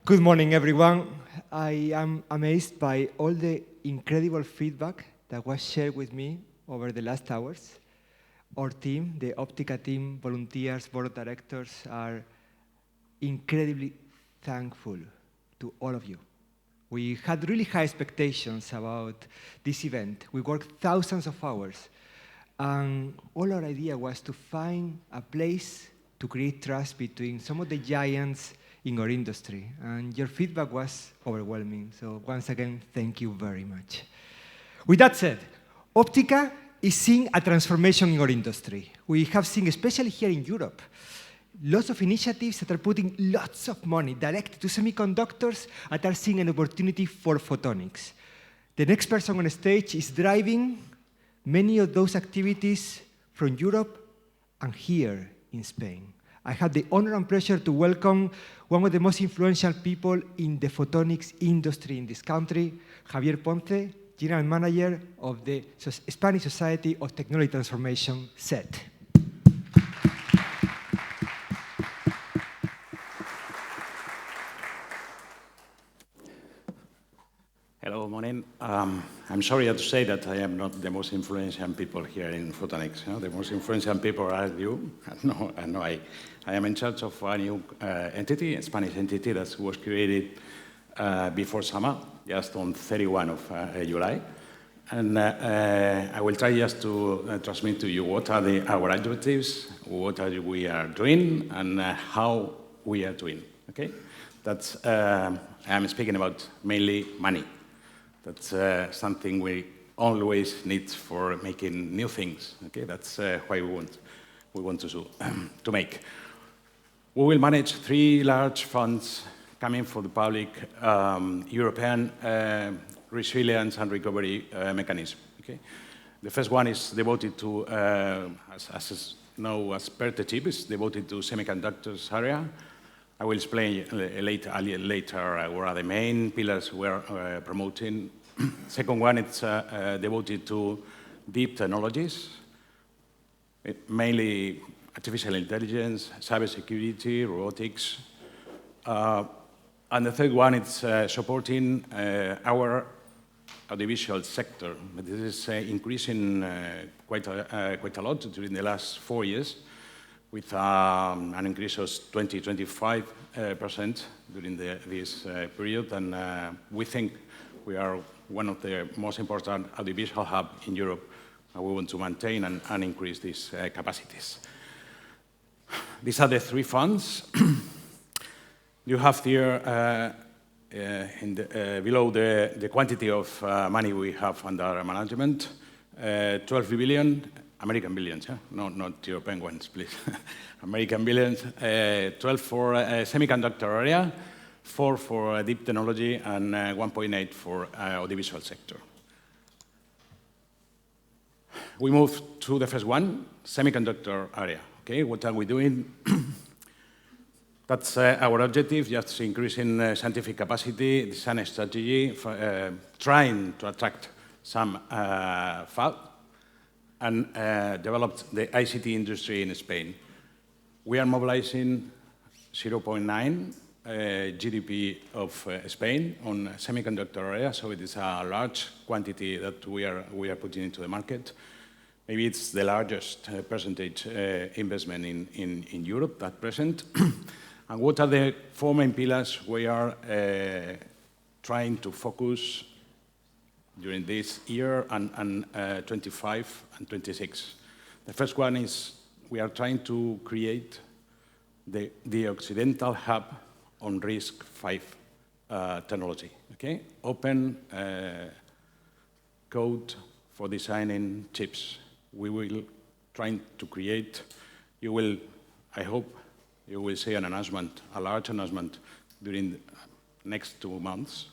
Good morning, everyone. I am amazed by all the incredible feedback that was shared with me over the last hours. Our team, the Optica team, volunteers, board of directors, are incredibly thankful to all of you. We had really high expectations about this event. We worked thousands of hours, and all our idea was to find a place to create trust between some of the giants in our industry, and your feedback was overwhelming. So once again, thank you very much. With that said, Optica is seeing a transformation in our industry. We have seen, especially here in Europe, lots of initiatives that are putting lots of money directly to semiconductors and are seeing an opportunity for photonics. The next person on stage is driving many of those activities from Europe and here in Spain. I have the honor and pleasure to welcome one of the most influential people in the photonics industry in this country, Javier Ponce, General Manager of the Spanish Society of Technology Transformation, Sett. Hello, morning. I'm sorry to say that I am not the most influential people here in photonics. The most influential people are you. No, I am in charge of a new entity, a Spanish entity that was created before summer, just on 31 of July. And I will try just to transmit to you what are our objectives, what we are doing, and how we are doing. Okay, that's I'm speaking about mainly money. That's something we always need for making new things. Okay, that's why we want to make. We will manage 3 large funds coming from the public European resilience and recovery mechanism. Okay, the first one is devoted to, as Perte Chip is devoted to semiconductors area. I will explain later what are the main pillars we're promoting. Second one, it's devoted to deep technologies, mainly artificial intelligence, cybersecurity, robotics. And the third one, it's supporting our audiovisual sector. This is increasing quite a lot during the last 4 years, with an increase of 20-25% during this period. And we think we are one of the most important audiovisual hubs in Europe, and we want to maintain and increase these capacities. These are the 3 funds. You have here below the quantity of money we have under management, 12 billion. American billions, yeah? No, not European ones, please. American billions, 12 for semiconductor area, 4 for deep technology, and 1.8 for audiovisual sector. We move to the first one, semiconductor area. Okay, what are we doing? That's our objective, just increasing scientific capacity, design strategy, for, trying to attract some fab, and developed the ICT industry in Spain. We are mobilizing 0.9 GDP of Spain on semiconductor area, so it is a large quantity that we are putting into the market. Maybe it's the largest percentage investment in Europe at present. And what are the 4 main pillars we are trying to focus during this year and 25 and 26. The first one is we are trying to create the Occidental hub on RISC-V technology. Okay, open code for designing chips. We will try to create. I hope you will see an announcement, a large announcement during the next 2 months,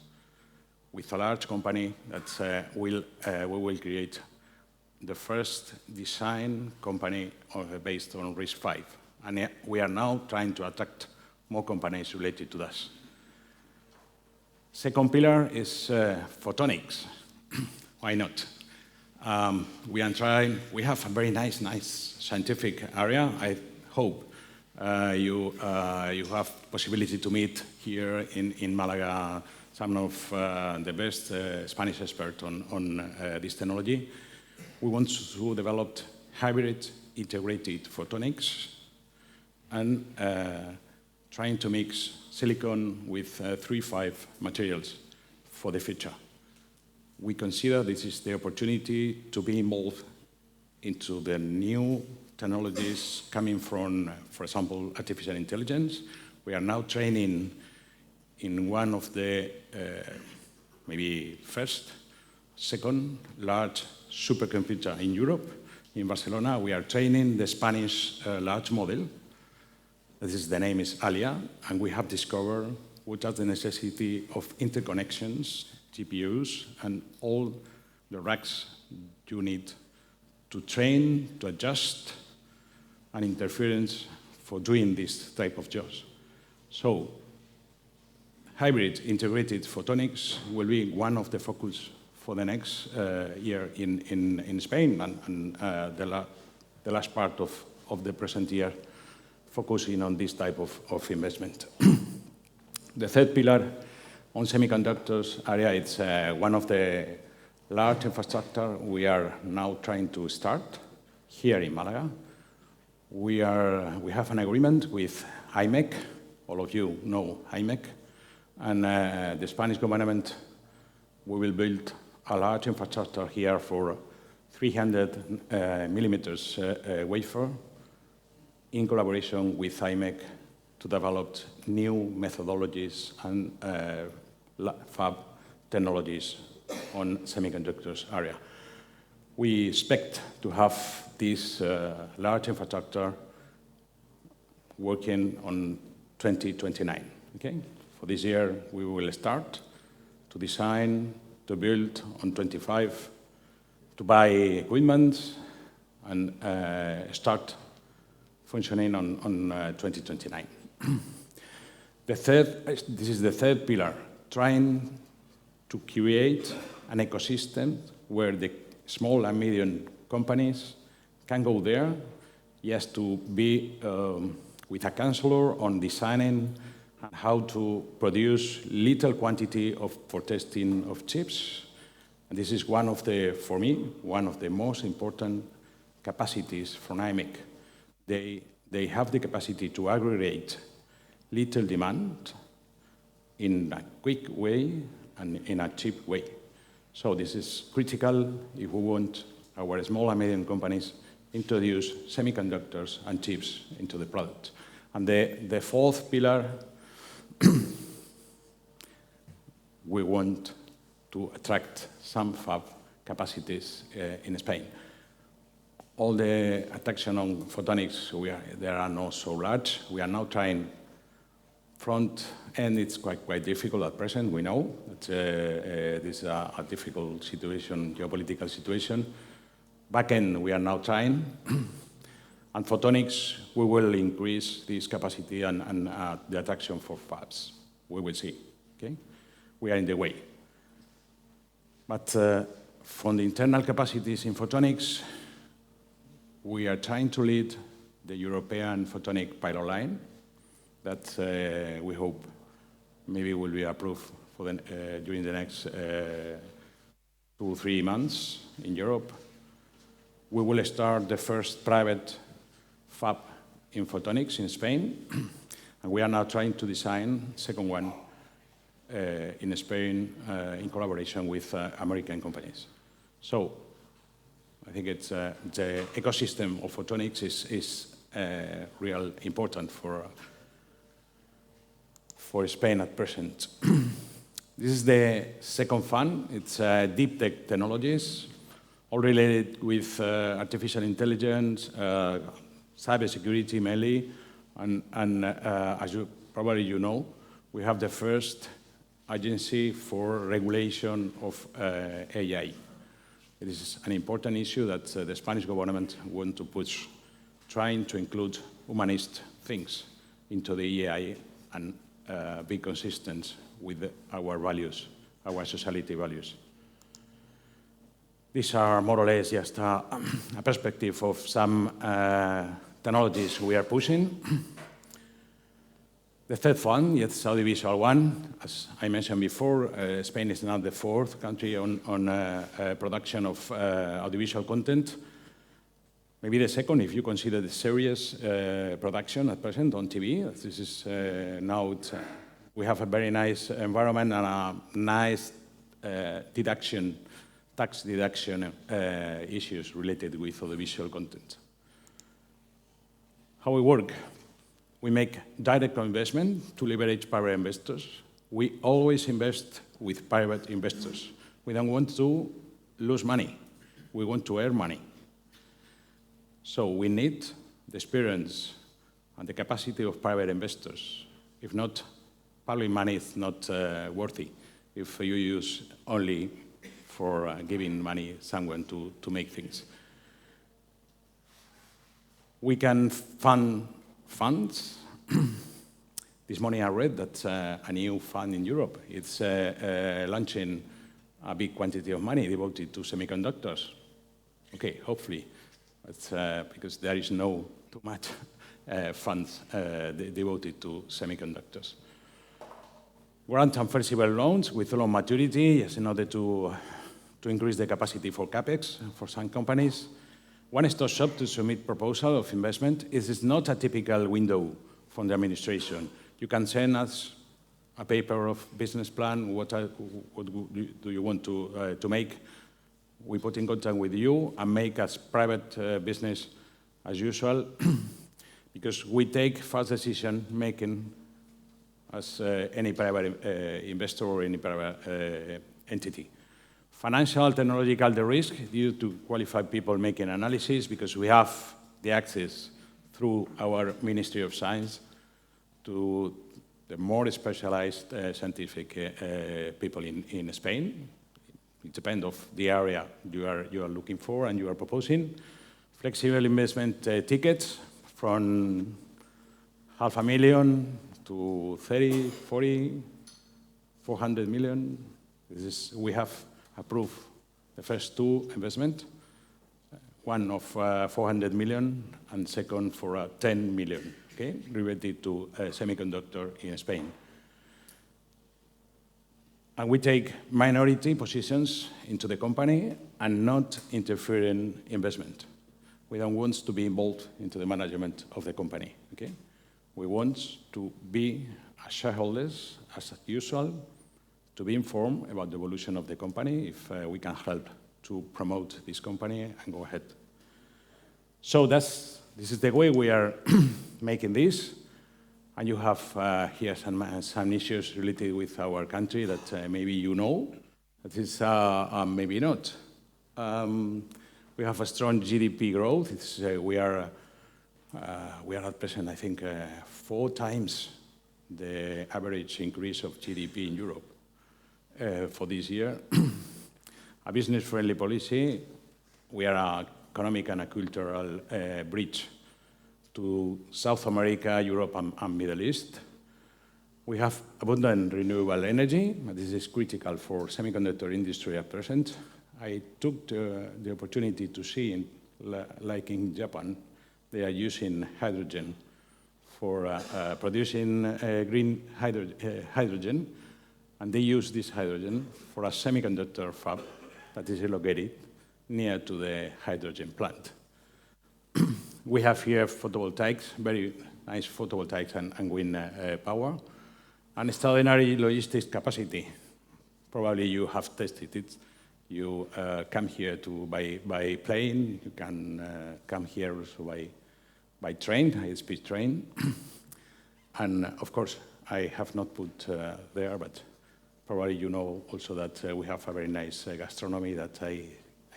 with a large company that we will create the first design company based on RISC-V. And we are now trying to attract more companies related to that. Second pillar is photonics. Why not? We have a very nice scientific area. I hope You have possibility to meet here in Malaga some of the best Spanish experts on this technology. We want to develop hybrid integrated photonics and trying to mix silicon with 3-5 materials for the future. We consider this is the opportunity to be involved into the new technologies coming from, for example, artificial intelligence. We are now training in one of the maybe second large supercomputer in Europe, in Barcelona. We are training the Spanish large model. The name is ALIA, and we have discovered what are the necessity of interconnections, GPUs, and all the racks you need to train, to adjust, and interference for doing this type of jobs. So, hybrid integrated photonics will be one of the focus for the next year in Spain, and the last part of the present year focusing on this type of investment. The third pillar on semiconductors area, it's one of the large infrastructure we are now trying to start here in Malaga. We have an agreement with IMEC. All of you know IMEC. And the Spanish government, we will build a large infrastructure here for 300 millimeters wafer in collaboration with IMEC to develop new methodologies and fab technologies on semiconductors area. We expect to have this large infrastructure working on 2029, okay? For this year, we will start to design, to build on 25, to buy equipment, and start functioning on 2029. This is the third pillar, trying to create an ecosystem where the small and medium companies can go there, yes, to be with a counselor on designing and how to produce little quantity for testing of chips. And this is one of the, for me, one of the most important capacities for IMEC. They have the capacity to aggregate little demand in a quick way and in a cheap way. So this is critical if we want our small and medium companies introduce semiconductors and chips into the product. And the fourth pillar, we want to attract some fab capacities in Spain. All the attraction on photonics, they are not so large. We are now trying front end. It's quite difficult at present. We know that this is a difficult situation, geopolitical situation. Back end, we are now trying. And photonics, we will increase this capacity and the attraction for fabs. We will see, okay? We are in the way. But from the internal capacities in photonics, we are trying to lead the European photonic pilot line that we hope maybe will be approved for during the next 2-3 months in Europe. We will start the first private fab in photonics in Spain, and we are now trying to design second one in Spain in collaboration with American companies. So I think it's the ecosystem of photonics is real important for Spain at present. This is the second fund. It's deep tech technologies, all related with artificial intelligence, cybersecurity mainly, and as you probably know, we have the first agency for regulation of AI. It is an important issue that the Spanish government want to push, trying to include humanist things into the AI and be consistent with our values, our society values. These are more or less just a perspective of some technologies we are pushing. The third fund, yes, audiovisual one. As I mentioned before, Spain is now the fourth country on production of audiovisual content. Maybe the second, if you consider the series production at present on TV. This is now, we have a very nice environment and a nice tax deduction issues related with audiovisual content. How we work? We make direct investment to leverage private investors. We always invest with private investors. We don't want to lose money. We want to earn money. So we need the experience and the capacity of private investors. If not, public money is not worthy if you use only for giving money someone to make things. We can fund funds. This morning I read that a new fund in Europe is launching a big quantity of money devoted to semiconductors. Okay, hopefully. Because there is no too much funds devoted to semiconductors. Grant and flexible loans with long maturity, yes, in order to increase the capacity for CapEx for some companies. One-stop shop to submit proposal of investment. It is not a typical window from the administration. You can send us a paper of business plan, what do you want to make? We put in contact with you and make as private business as usual, because we take fast decision making as any private investor or any private entity. Financial, technological, the risk due to qualified people making analysis, because we have the access through our Ministry of Science to the more specialized scientific people in Spain. It depends on the area you are looking for and you are proposing. Flexible investment tickets from 500,000 to 30, 40, 400 million. We have approved the first two investments, one of 400 million and second for 10 million, okay, related to semiconductor in Spain. And we take minority positions into the company and not interfering investment. We don't want to be involved into the management of the company, okay? We want to be as shareholders, as usual, to be informed about the evolution of the company if we can help to promote this company and go ahead. So this is the way we are making this. And you have here some issues related with our country that maybe you know, that is maybe not. We have a strong GDP growth. We are at present, I think, 4 times the average increase of GDP in Europe for this year. A business-friendly policy. We are an economic and a cultural bridge to South America, Europe, and Middle East. We have abundant renewable energy. This is critical for semiconductor industry at present. I took the opportunity to see, like in Japan, they are using hydrogen for producing green hydrogen, and they use this hydrogen for a semiconductor fab that is located near to the hydrogen plant. We have here photovoltaics, very nice photovoltaics and wind power, and extraordinary logistics capacity. Probably you have tested it. You come here by plane. You can come here also by train, high-speed train. And of course, I have not put there, but probably you know also that we have a very nice gastronomy that I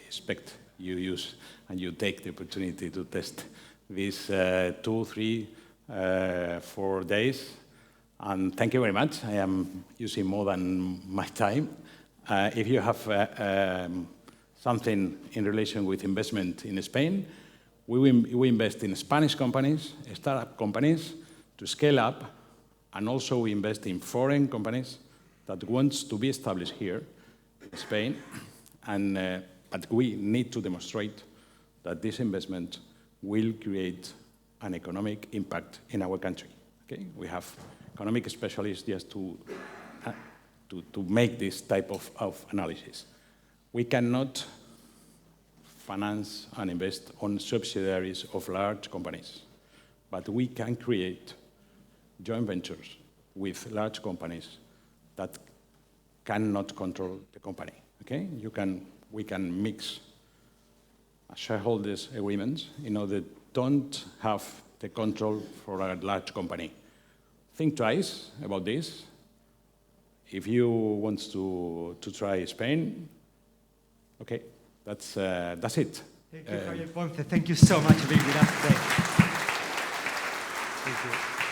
expect you use and you take the opportunity to test these 2, 3, 4 days. And thank you very much. I am using more than my time. If you have something in relation with investment in Spain, we invest in Spanish companies, startup companies, to scale up, and also we invest in foreign companies that want to be established here in Spain. But we need to demonstrate that this investment will create an economic impact in our country. Okay? We have economic specialists just to make this type of analysis. We cannot finance and invest on subsidiaries of large companies, but we can create joint ventures with large companies that cannot control the company. Okay? We can mix shareholders' agreements in order to don't have the control for a large company. Think twice about this. If you want to try Spain, okay, that's it. Thank you, Javier Ponce. Thank you so much for being with us today. Thank you.